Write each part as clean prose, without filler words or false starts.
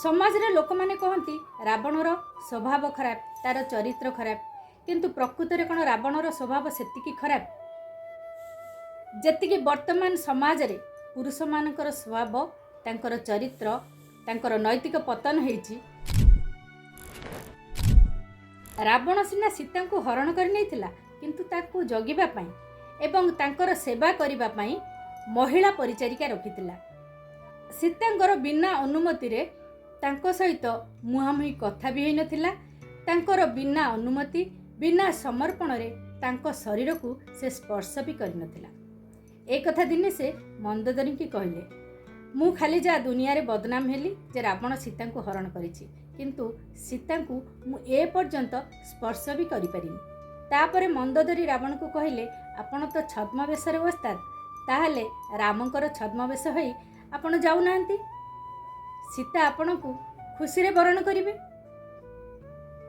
समाज रे लोक माने कहती रावणर स्वभाव खराब, तार चरित्र खराब, किंतु प्रकृत रे कौन रावणर स्वभाव सेतिकी खराब? जेतिकी वर्तमान समाज रे पुरुष मानकर स्वभाव, तांकर चरित्र, तांकर नैतिक पतन हेछि। रावण सिना सीता को हरण कर नैथिला, किंतु ताकू जगिबा पई एवं तांकर सेवा करिबा पई महिला परिचारिका रखिथिला। सीतांकर बिना अनुमति रे तांको सहित मुहांमुही कथा भी होई नथिला। तांकर बिना अनुमति, बिना समर्पण रे तांको शरीर को से स्पर्श भी कर नथिला। एक कथा दिने से मंदोदरी की कहले, मु खाली जा दुनिया रे बदनाम हेली जे रावण सीता को हरण करिछि, किंतु सीता को मु ए पर्यंत स्पर्श भी करि परिनी। तापरे मंदोदरी रावण को कहले, आपण तो छद्मवेश रे ओस्ताद, ताहले रामंकर छद्मवेश होई आपण जाऊ नांती, सीता आपण को खुशी रे वरण करिवे।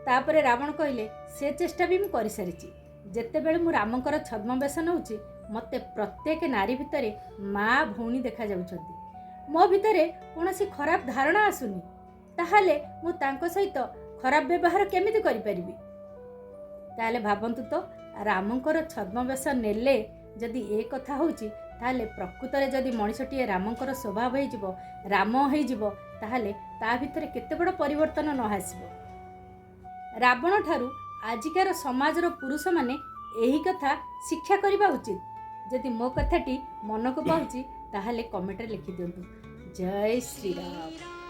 तापरे रावण कहले, से चेष्टा भी मु करि सारिछि। जेतेबेले मु रामंकर छद्मवेश नउछि, मते प्रत्येक नारी भितरे माँ भौणी देखा जाउछंती। मो भितरे कोनोसी खराब धारणा आसुनी, ताहले मु तांको सहित खराब व्यवहार केमिति करि परिबि? ताहले भाबंतु तो, रामंकर छद्मवेश नेले जदि ए कथा होउछि, ताहले प्रकृत रे जदि मनिषटिए रामंकर स्वभाव हे जिवो, राम हे जिवो, ताहले ता भितरे केते बड़ परिवर्तन न आसीबो। रावण ठारू आजिकार समाजर पुरुष माने एही कथा शिक्षा करिबा उचित। जदि मो कथाटी मन को पाउछि, ताहले कमेंट रे लिखि दियंतु। जय श्री राम।